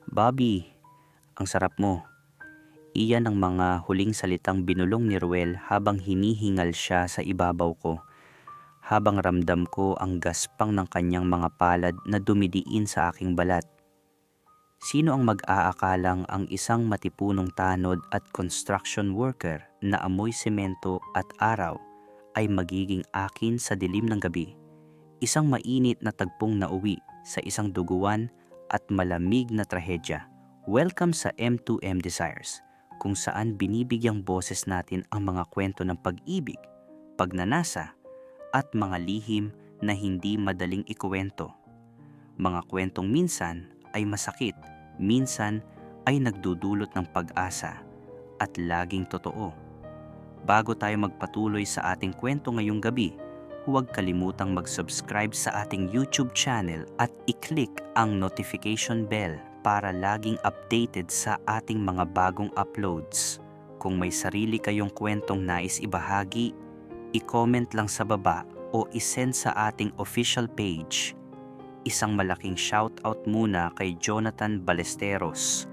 Bobby, ang sarap mo. Iyan ang mga huling salitang binulong ni Ruel habang hinihingal siya sa ibabaw ko. Habang ramdam ko ang gaspang ng kanyang mga palad na dumidiin sa aking balat. Sino ang mag-aakalang ang isang matipunong tanod at construction worker na amoy semento at araw ay magiging akin sa dilim ng gabi? Isang mainit na tagpong nauwi sa isang duguan at malamig na trahedya. Welcome sa M2M Desires, kung saan binibigyang boses natin ang mga kwento ng pag-ibig, pagnanasa, at mga lihim na hindi madaling ikuwento. Mga kwentong minsan ay masakit, minsan ay nagdudulot ng pag-asa, at laging totoo. Bago tayo magpatuloy sa ating kwento ngayong gabi, huwag kalimutang mag-subscribe sa ating YouTube channel at i-click ang notification bell para laging updated sa ating mga bagong uploads. Kung may sarili kayong kwentong nais ibahagi, i-comment lang sa baba o i-send sa ating official page. Isang malaking shoutout muna kay Jonathan Balesteros.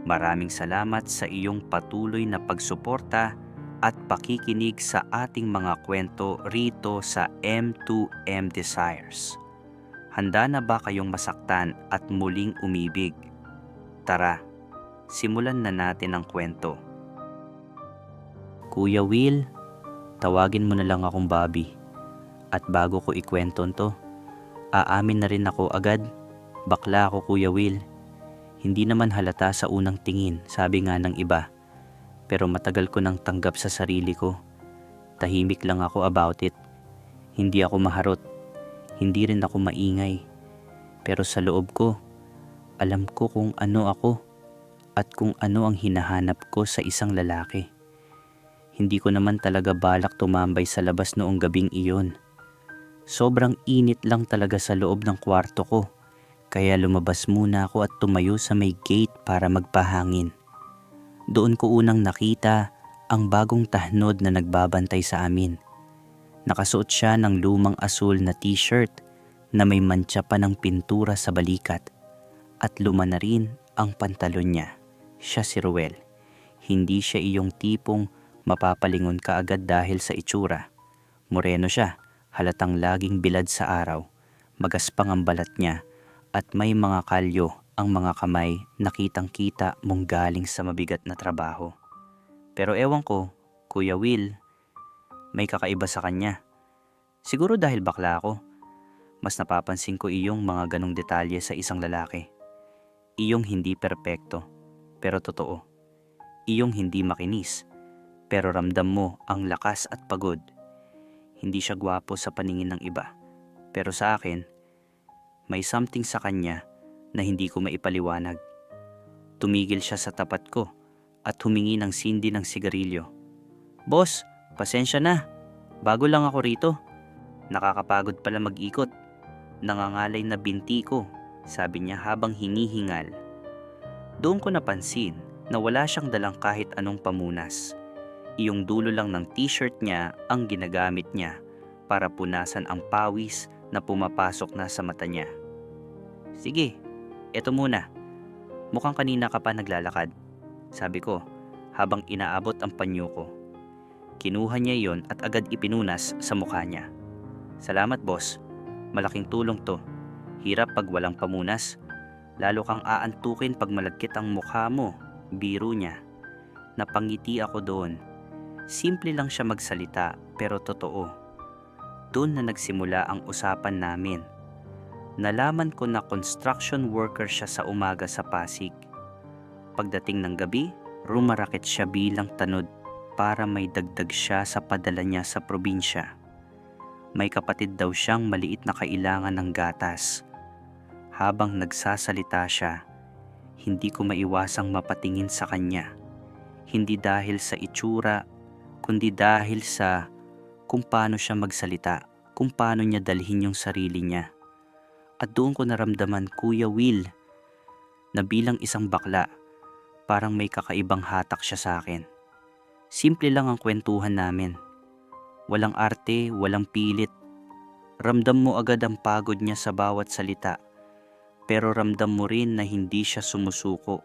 Maraming salamat sa iyong patuloy na pagsuporta at pakikinig sa ating mga kwento rito sa M2M Desires. Handa na ba kayong masaktan at muling umibig? Tara, simulan na natin ang kwento. Kuya Will, tawagin mo na lang akong Bobby. At bago ko ikwento to, aamin na rin ako agad, bakla ako Kuya Will. Hindi naman halata sa unang tingin, sabi nga ng iba. Pero matagal ko nang tanggap sa sarili ko. Tahimik lang ako about it. Hindi ako maharot. Hindi rin ako maingay. Pero sa loob ko, alam ko kung ano ako at kung ano ang hinahanap ko sa isang lalaki. Hindi ko naman talaga balak tumambay sa labas noong gabing iyon. Sobrang init lang talaga sa loob ng kwarto ko. Kaya lumabas muna ako at tumayo sa may gate para magpahangin. Doon ko unang nakita ang bagong tahnod na nagbabantay sa amin. Nakasuot siya ng lumang asul na t-shirt na may mantsa pa ng pintura sa balikat. At luma na rin ang pantalon niya. Siya si Ruel. Hindi siya iyong tipong mapapalingon ka agad dahil sa itsura. Moreno siya, halatang laging bilad sa araw. Magaspang ang balat niya at may mga kalyo ang mga kamay na kitang-kita mong galing sa mabigat na trabaho. Pero ewan ko, Kuya Will, may kakaiba sa kanya. Siguro dahil bakla ako, mas napapansin ko iyong mga ganong detalye sa isang lalaki. Iyong hindi perpekto, pero totoo. Iyong hindi makinis, pero ramdam mo ang lakas at pagod. Hindi siya gwapo sa paningin ng iba, pero sa akin, may something sa kanya na hindi ko maipaliwanag. Tumigil siya sa tapat ko at humingi ng sindi ng sigarilyo. Boss, pasensya na. Bago lang ako rito. Nakakapagod pala mag-ikot. Nangangalay na binti ko, sabi niya habang hinihingal. Doon ko napansin na wala siyang dalang kahit anong pamunas. Iyong dulo lang ng t-shirt niya ang ginagamit niya para punasan ang pawis na pumapasok na sa mata niya. Sige, eto muna. Mukhang kanina ka pa naglalakad, sabi ko habang inaabot ang panyo ko. Kinuha niya yon at agad ipinunas sa mukha niya. Salamat boss, malaking tulong to. Hirap pag walang pamunas. Lalo kang aantukin pag malagkit ang mukha mo, biro niya. Napangiti ako doon. Simple lang siya magsalita pero totoo. Doon na nagsimula ang usapan namin. Nalaman ko na construction worker siya sa umaga sa Pasig. Pagdating ng gabi, rumarakit siya bilang tanod para may dagdag siya sa padala niya sa probinsya. May kapatid daw siyang maliit na kailangan ng gatas. Habang nagsasalita siya, hindi ko maiwasang mapatingin sa kanya. Hindi dahil sa itsura, kundi dahil sa kung paano siya magsalita, kung paano niya dalhin yung sarili niya. At doon ko naramdaman, Kuya Will, na bilang isang bakla, parang may kakaibang hatak siya sa akin. Simple lang ang kwentuhan namin. Walang arte, walang pilit. Ramdam mo agad ang pagod niya sa bawat salita. pero ramdam mo rin na hindi siya sumusuko.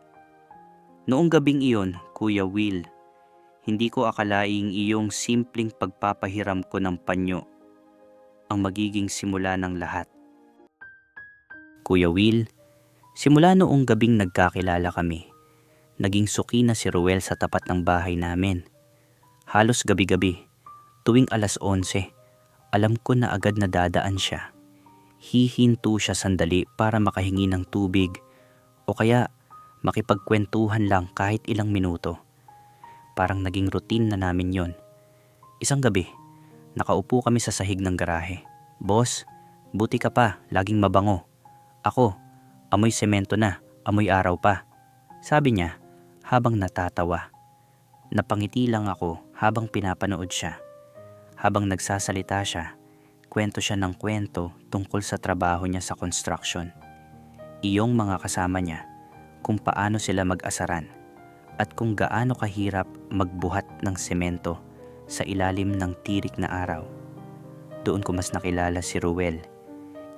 Noong gabing iyon, Kuya Will, hindi ko akalaing iyong simpleng pagpapahiram ko ng panyo ang magiging simula ng lahat. Kuya Will, simula noong gabing nagkakilala kami, naging suki na si Ruel sa tapat ng bahay namin. Halos gabi-gabi, tuwing 11:00, alam ko na agad na dadaan siya. Hihinto siya sandali para makahingi ng tubig o kaya makipagkwentuhan lang kahit ilang minuto. Parang naging routine na namin yon. Isang gabi, nakaupo kami sa sahig ng garahe. "Boss, buti ka pa, laging mabango." "Ako, amoy semento na, amoy araw pa," sabi niya habang natatawa. Napangiti lang ako habang pinapanood siya. Habang nagsasalita siya, kwento siya ng kwento tungkol sa trabaho niya sa construction. Iyong mga kasama niya, kung paano sila mag-asaran at kung gaano kahirap magbuhat ng semento sa ilalim ng tirik na araw. Doon ko mas nakilala si Ruel.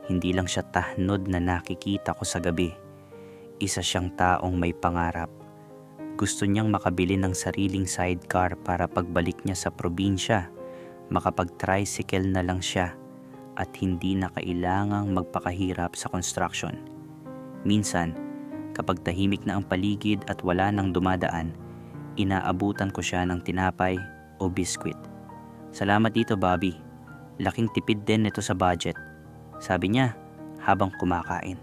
Hindi lang siya tahnod na nakikita ko sa gabi. Isa siyang taong may pangarap. Gusto niyang makabili ng sariling sidecar para pagbalik niya sa probinsya, makapag-tricycle na lang siya at hindi na kailangang magpakahirap sa construction. Minsan, kapag tahimik na ang paligid at wala nang dumadaan, inaabutan ko siya ng tinapay o biskwit. "Salamat dito, Bobby. Laking tipid din nito sa budget," sabi niya habang kumakain.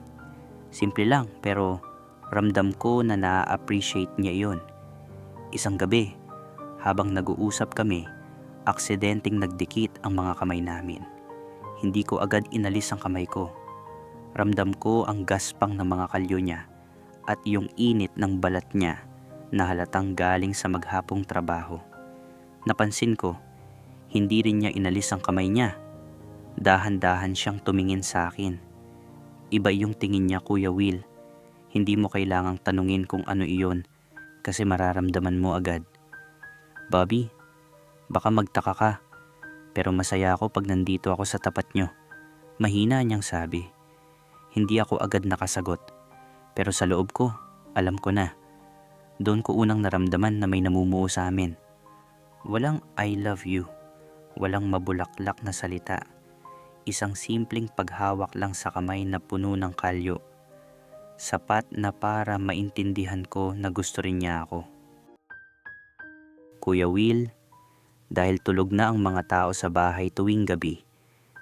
Simple lang pero ramdam ko na na-appreciate niya iyon. Isang gabi, habang nag-uusap kami, aksidenteng nagdikit ang mga kamay namin. Hindi ko agad inalis ang kamay ko. Ramdam ko ang gaspang ng mga kalyo niya at yung init ng balat niya na halatang galing sa maghapong trabaho. Napansin ko, hindi rin niya inalis ang kamay niya. Dahan-dahan siyang tumingin sa akin. Iba yung tingin niya, Kuya Will. Hindi mo kailangang tanungin kung ano iyon kasi mararamdaman mo agad. "Bobby, baka magtaka ka, pero masaya ako pag nandito ako sa tapat niyo." Mahina niyang sabi. Hindi ako agad nakasagot. Pero sa loob ko, alam ko na. Doon ko unang naramdaman na may namumuo sa amin. Walang "I love you." Walang mabulaklak na salita. Isang simpleng paghawak lang sa kamay na puno ng kalyo. Sapat na para maintindihan ko na gusto rin niya ako. Kuya Will, dahil tulog na ang mga tao sa bahay tuwing gabi,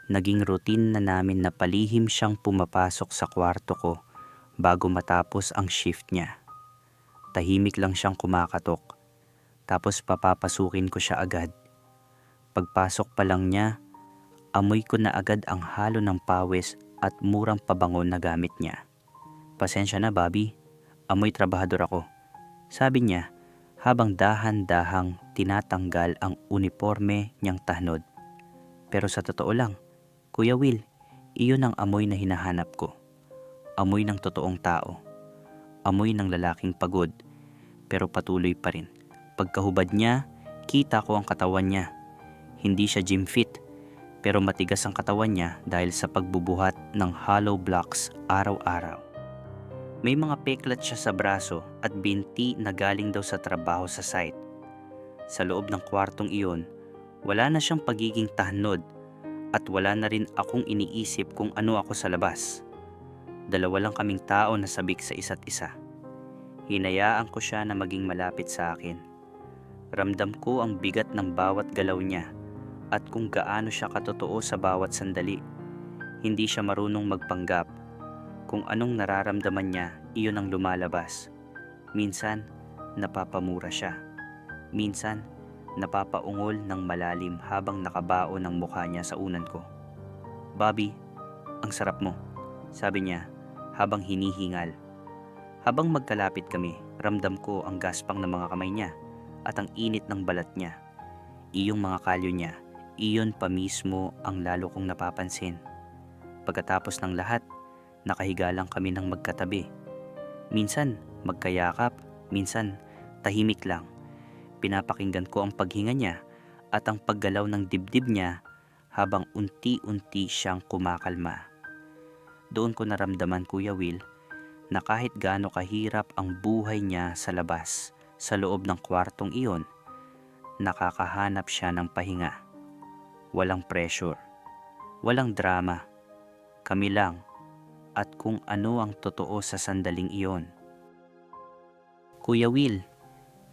naging routine na namin na palihim siyang pumapasok sa kwarto ko bago matapos ang shift niya. Tahimik lang siyang kumakatok, tapos papapasukin ko siya agad. Pagpasok pa lang niya, amoy ko na agad ang halo ng pawis at murang pabango na gamit niya. "Pasensya na, Bobby, amoy trabahador ako," sabi niya habang dahan-dahang tinatanggal ang uniforme niyang tahnod. Pero sa totoo lang, Kuya Will, iyon ang amoy na hinahanap ko. Amoy ng totoong tao. Amoy ng lalaking pagod, pero patuloy pa rin. Pagkahubad niya, kita ko ang katawan niya. Hindi siya gym fit, pero matigas ang katawan niya dahil sa pagbubuhat ng hollow blocks araw-araw. May mga peklat siya sa braso at binti na galing daw sa trabaho sa site. Sa loob ng kwartong iyon, wala na siyang pagiging tahnod at wala na rin akong iniisip kung ano ako sa labas. Dalawa lang kaming tao na sabik sa isa't isa. Hinayaan ko siya na maging malapit sa akin. Ramdam ko ang bigat ng bawat galaw niya at kung gaano siya katotoo sa bawat sandali. Hindi siya marunong magpanggap. Kung anong nararamdaman niya, iyon ang lumalabas. Minsan, napapamura siya. Minsan, napapaungol ng malalim habang nakabao ng mukha niya sa unan ko. "Bobby, ang sarap mo," sabi niya habang hinihingal. Habang magkalapit kami, ramdam ko ang gaspang ng mga kamay niya at ang init ng balat niya. Iyong mga kalyo niya, iyon pa mismo ang lalo kong napapansin. Pagkatapos ng lahat, nakahiga lang kami ng magkatabi. Minsan magkayakap, minsan tahimik lang. Pinapakinggan ko ang paghinga niya at ang paggalaw ng dibdib niya habang unti-unti siyang kumakalma. Doon ko naramdaman, Kuya Will, na kahit gaano kahirap ang buhay niya sa labas, sa loob ng kwartong iyon, nakakahanap siya ng pahinga. Walang pressure, walang drama, kami lang at kung ano ang totoo sa sandaling iyon. Kuya Will,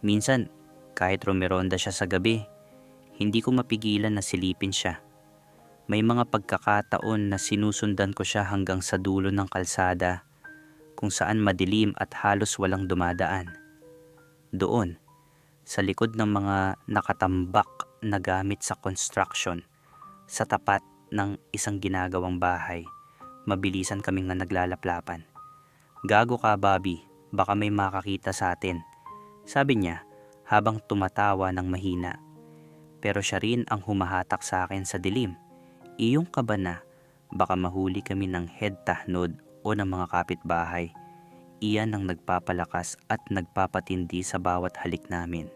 minsan kahit rumironda siya sa gabi, hindi ko mapigilan na silipin siya. May mga pagkakataon na sinusundan ko siya hanggang sa dulo ng kalsada kung saan madilim at halos walang dumadaan. Doon, sa likod ng mga nakatambak na gamit sa construction, sa tapat ng isang ginagawang bahay, mabilisan kaming naglalaplapan. "Gago ka, Bobby, baka may makakita sa atin," sabi niya habang tumatawa ng mahina. Pero siya rin ang humahatak sa akin sa dilim. "Iyong kaba na, baka mahuli kami ng head tahnod o ng mga kapitbahay." Iyan ang nagpapalakas at nagpapatindi sa bawat halik namin.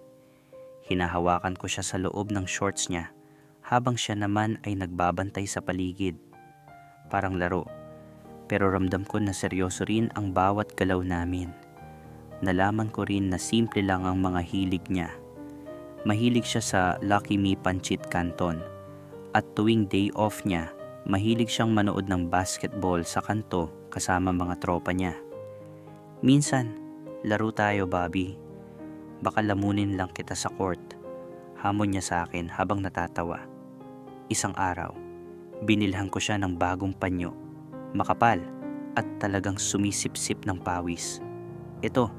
Hinahawakan ko siya sa loob ng shorts niya habang siya naman ay nagbabantay sa paligid. Parang laro, pero ramdam ko na seryoso rin ang bawat galaw namin. Nalaman ko rin na simple lang ang mga hilig niya. Mahilig siya sa Lucky Me Pancit Canton. At tuwing day off niya, mahilig siyang manood ng basketball sa kanto kasama mga tropa niya. "Minsan, laro tayo, Bobby. Baka lamunin lang kita sa court," hamon niya sa akin habang natatawa. Isang araw, binilhan ko siya ng bagong panyo, makapal at talagang sumisipsip ng pawis. "Ito,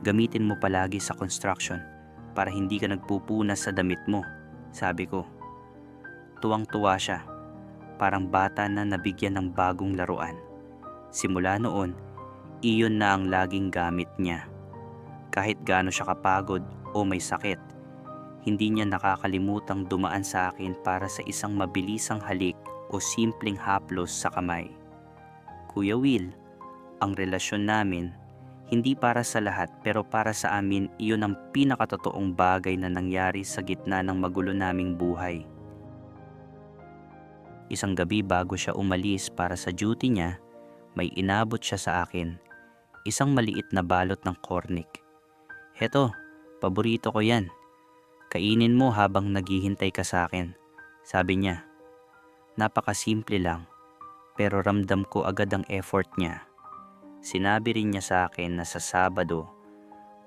gamitin mo palagi sa construction para hindi ka nagpupunas sa damit mo," sabi ko. Tuwang-tuwa siya, parang bata na nabigyan ng bagong laruan. Simula noon, iyon na ang laging gamit niya. Kahit gaano siya kapagod o may sakit, hindi niya nakakalimutang dumaan sa akin para sa isang mabilisang halik o simpleng haplos sa kamay. Kuya Will, ang relasyon namin, hindi para sa lahat pero para sa amin iyon ang pinakatotoong bagay na nangyari sa gitna ng magulo naming buhay. Isang gabi bago siya umalis para sa duty niya, may inabot siya sa akin. Isang maliit na balot ng cornic. "Heto, paborito ko yan. Kainin mo habang naghihintay ka sa akin," sabi niya. Napakasimple lang, pero ramdam ko agad ang effort niya. Sinabi rin niya sa akin na sa Sabado,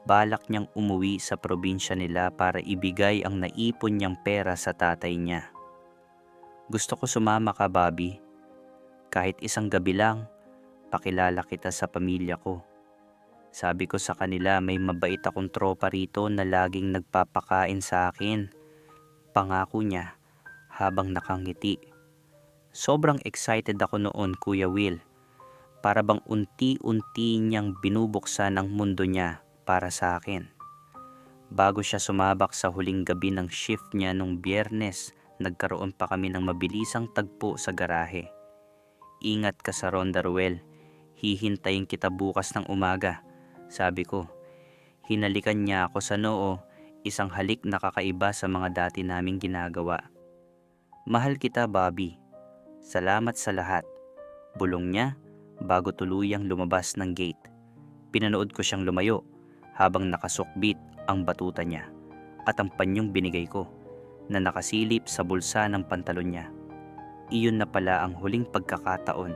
balak niyang umuwi sa probinsya nila para ibigay ang naipon niyang pera sa tatay niya. "Gusto ko sumama ka, Bobby. Kahit isang gabi lang, pakilala kita sa pamilya ko." Sabi ko sa kanila may mabait akong tropa rito na laging nagpapakain sa akin. Pangako niya habang nakangiti. Sobrang excited ako noon, Kuya Will. Para bang unti-unti niyang binubuksan ang mundo niya para sa akin. Bago siya sumabak sa huling gabi ng shift niya nung Biyernes, nagkaroon pa kami ng mabilisang tagpo sa garahe. "Ingat ka sa Ronda, Ruel. Hihintayin kita bukas ng umaga," sabi ko. Hinalikan niya ako sa noo, isang halik na kakaiba sa mga dati naming ginagawa. "Mahal kita, Bobby. Salamat sa lahat," bulong niya bago tuluyang lumabas ng gate. Pinanood ko siyang lumayo habang nakasukbit ang batuta niya at ang panyong binigay ko na nakasilip sa bulsa ng pantalon niya. Iyon na pala ang huling pagkakataon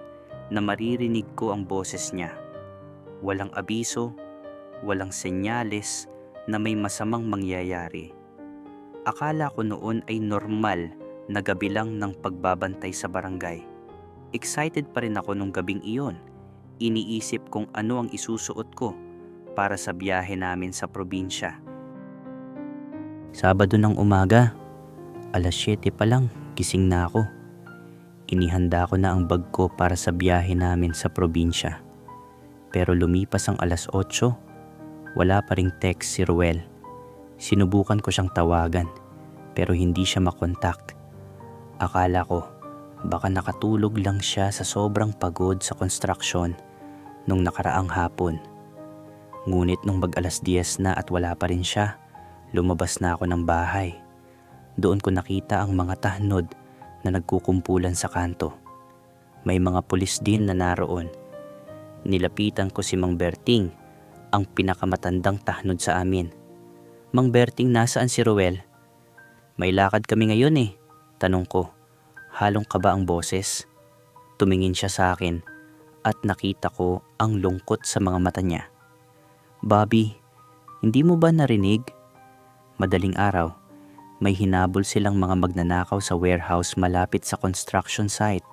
na maririnig ko ang boses niya. Walang abiso, walang senyales na may masamang mangyayari. Akala ko noon ay normal na gabi lang ng pagbabantay sa barangay. Excited pa rin ako nung gabing iyon. Iniisip kung ano ang isusuot ko para sa biyahe namin sa probinsya. Sabado ng umaga, alas 7 pa lang, gising na ako. Inihanda ko na ang bag ko para sa biyahe namin sa probinsya. Pero lumipas ang alas 8, wala pa ring text si Ruel. Sinubukan ko siyang tawagan, pero hindi siya makontak. Akala ko, baka nakatulog lang siya sa sobrang pagod sa construction nung nakaraang hapon. Ngunit nung mag-alas 10 na at wala pa rin siya, lumabas na ako ng bahay. Doon ko nakita ang mga tahnod na nagkukumpulan sa kanto. May mga pulis din na naroon. Nilapitan ko si Mang Berting, ang pinakamatandang tahnod sa amin. Mang Berting, nasaan si Ruel? May lakad kami ngayon eh, tanong ko. Halong kaba ang boses. Tumingin siya sa akin at nakita ko ang lungkot sa mga mata niya. Bobby, hindi mo ba narinig? Madaling araw, may hinabol silang mga magnanakaw sa warehouse malapit sa construction site.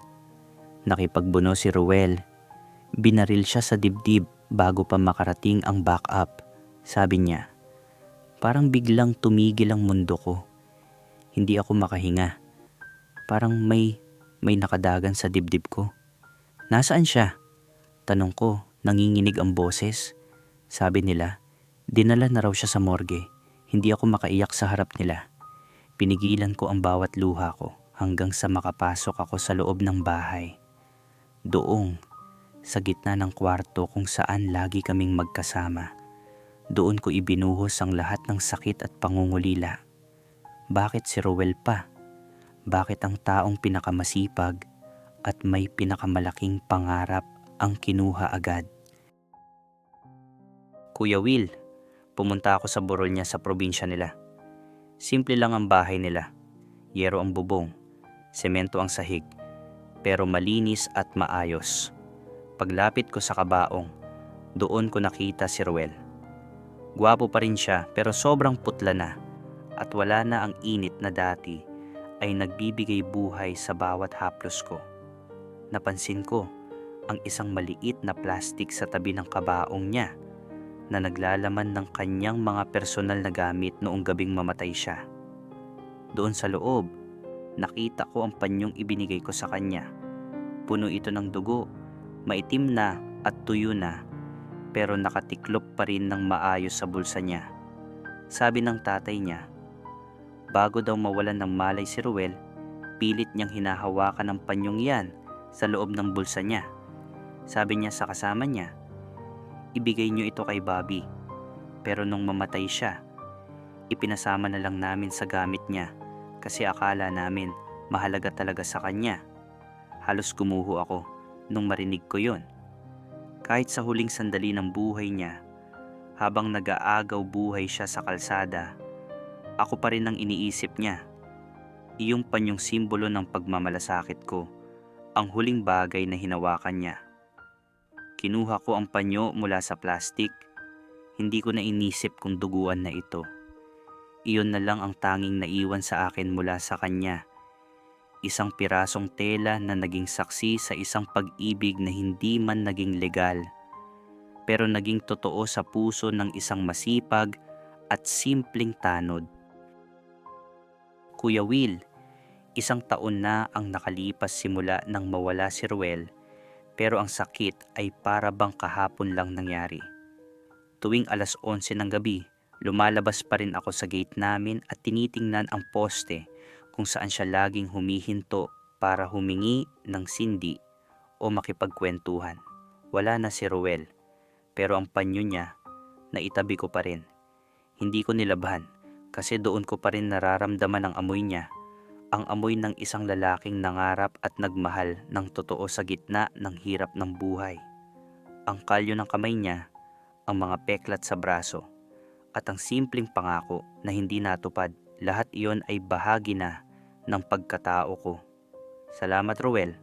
Nakipagbuno si Ruel. Binaril siya sa dibdib bago pa makarating ang backup. Sabi niya, parang biglang tumigil ang mundo ko. Hindi ako makahinga. Parang may nakadagan sa dibdib ko. Nasaan siya? Tanong ko, nanginginig ang boses. Sabi nila, dinala na raw siya sa morgue. Hindi ako makaiyak sa harap nila. Pinigilan ko ang bawat luha ko hanggang sa makapasok ako sa loob ng bahay. Doong, sa gitna ng kwarto kung saan lagi kaming magkasama. Doon ko ibinuhos ang lahat ng sakit at pangungulila. Bakit si Ruel pa? Bakit ang taong pinakamasipag at may pinakamalaking pangarap ang kinuha agad? Kuya Will, pumunta ako sa burol niya sa probinsya nila. Simple lang ang bahay nila. Yero ang bubong, semento ang sahig, pero malinis at maayos. Paglapit ko sa kabaong, doon ko nakita si Ruel. Gwapo pa rin siya pero sobrang putla na at wala na ang init na dati ay nagbibigay buhay sa bawat haplos ko. Napansin ko ang isang maliit na plastik sa tabi ng kabaong niya na naglalaman ng kanyang mga personal na gamit noong gabing mamatay siya. Doon sa loob, nakita ko ang panyong ibinigay ko sa kanya. Puno ito ng dugo, maitim na at tuyo na, pero nakatiklop pa rin ng maayos sa bulsa niya. Sabi ng tatay niya, bago daw mawalan ng malay si Ruel, pilit niyang hinahawakan ang panyong yan sa loob ng bulsa niya. Sabi niya sa kasama niya, ibigay niyo ito kay Bobby. Pero nung mamatay siya, ipinasama na lang namin sa gamit niya kasi akala namin mahalaga talaga sa kanya. Halos gumuho ako nung marinig ko yon. Kahit sa huling sandali ng buhay niya, habang nag-aagaw buhay siya sa kalsada, ako pa rin ang iniisip niya. Iyong panyong simbolo ng pagmamalasakit ko, ang huling bagay na hinawakan niya. Kinuha ko ang panyo mula sa plastik. Hindi ko na inisip kung duguan na ito. Iyon na lang ang tanging naiwan sa akin mula sa kanya. Isang pirasong tela na naging saksi sa isang pag-ibig na hindi man naging legal, pero naging totoo sa puso ng isang masipag at simpleng tanod. Kuya Will, 1 taon na ang nakalipas simula nang mawala si Ruel, pero ang sakit ay para bang kahapon lang nangyari. Tuwing 11:00 ng gabi, lumalabas pa rin ako sa gate namin at tinitingnan ang poste kung saan siya laging humihinto para humingi ng sindi o makipagkwentuhan. Wala na si Ruel, pero ang panyo niya, naitabi ko pa rin. Hindi ko nilabhan kasi doon ko pa rin nararamdaman ang amoy niya, ang amoy ng isang lalaking nangarap at nagmahal ng totoo sa gitna ng hirap ng buhay. Ang kalyo ng kamay niya, ang mga peklat sa braso, at ang simpleng pangako na hindi natupad, lahat iyon ay bahagi na ng pagkatao ko. Salamat Ruel,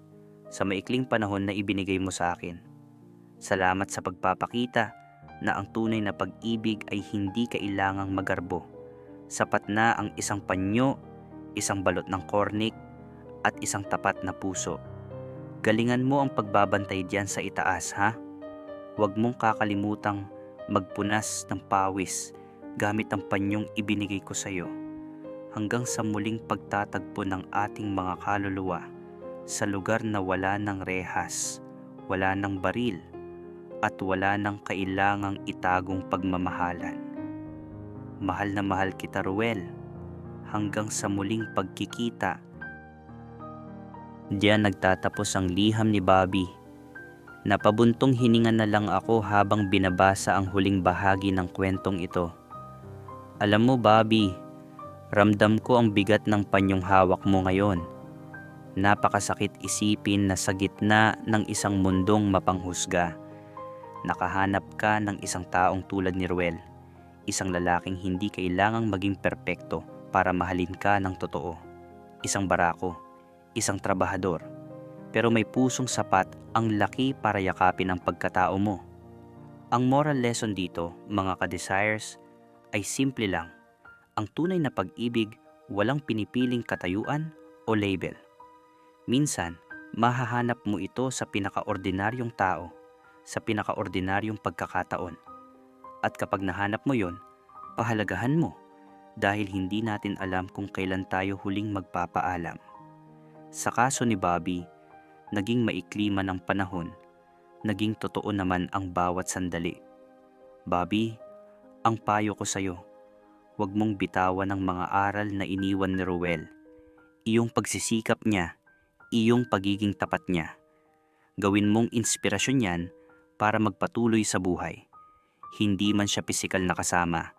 sa maikling panahon na ibinigay mo sa akin. Salamat sa pagpapakita na ang tunay na pag-ibig ay hindi kailangang magarbo. Sapat na ang isang panyo, isang balot ng kornik, at isang tapat na puso. Galingan mo ang pagbabantay diyan sa itaas, ha? Huwag mong kakalimutang magpunas ng pawis gamit ang panyong ibinigay ko sa iyo. Hanggang sa muling pagtatagpo ng ating mga kaluluwa sa lugar na wala ng rehas, wala ng baril, at wala ng kailangang itagong pagmamahalan. Mahal na mahal kita Ruel, hanggang sa muling pagkikita. Diyan nagtatapos ang liham ni Bobby. Napabuntong hininga na lang ako habang binabasa ang huling bahagi ng kwentong ito. Alam mo Bobby, ramdam ko ang bigat ng panyong hawak mo ngayon. Napakasakit isipin na sa gitna ng isang mundong mapanghusga, Nakahanap ka ng isang taong tulad ni Ruel, isang lalaking hindi kailangang maging perpekto para mahalin ka ng totoo. Isang barako, isang trabahador, pero may pusong sapat ang laki para yakapin ang pagkatao mo. Ang moral lesson dito, mga ka-desires, ay simple lang. Ang tunay na pag-ibig walang pinipiling katayuan o label. Minsan, mahahanap mo ito sa pinakaordinaryong tao, sa pinakaordinaryong pagkakataon. At kapag nahanap mo yon, pahalagahan mo dahil hindi natin alam kung kailan tayo huling magpapaalam. Sa kaso ni Bobby, naging maikli man ang panahon, naging totoo naman ang bawat sandali. Bobby, ang payo ko sa'yo, huwag mong bitawan ang mga aral na iniwan ni Ruel. Iyong pagsisikap niya, iyong pagiging tapat niya. Gawin mong inspirasyon yan para magpatuloy sa buhay. Hindi man siya pisikal na kasama,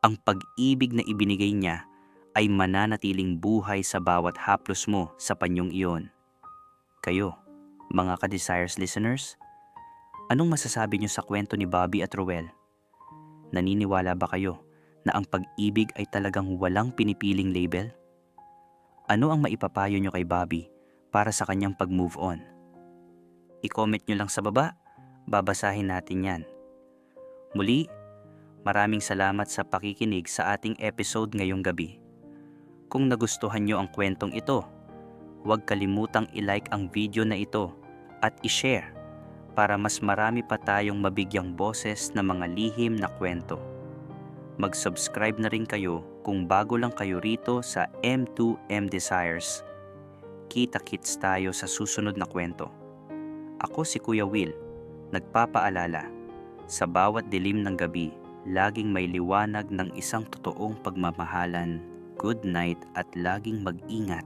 ang pag-ibig na ibinigay niya ay mananatiling buhay sa bawat haplos mo sa panyong iyon. Kayo, mga ka-desires listeners, anong masasabi niyo sa kwento ni Bobby at Ruel? Naniniwala ba kayo na ang pag-ibig ay talagang walang pinipiling label? Ano ang maipapayo niyo kay Bobby para sa kanyang pag-move on? I-comment niyo lang sa baba, babasahin natin yan. Muli, maraming salamat sa pakikinig sa ating episode ngayong gabi. Kung nagustuhan niyo ang kwentong ito, huwag kalimutang i-like ang video na ito at i-share para mas marami pa tayong mabigyang boses na mga lihim na kwento. Mag-subscribe na rin kayo kung bago lang kayo rito sa M2M Desires. Kita-kits tayo sa susunod na kwento. Ako si Kuya Will, nagpapaalala, sa bawat dilim ng gabi, laging may liwanag ng isang totoong pagmamahalan. Good night at laging mag-ingat.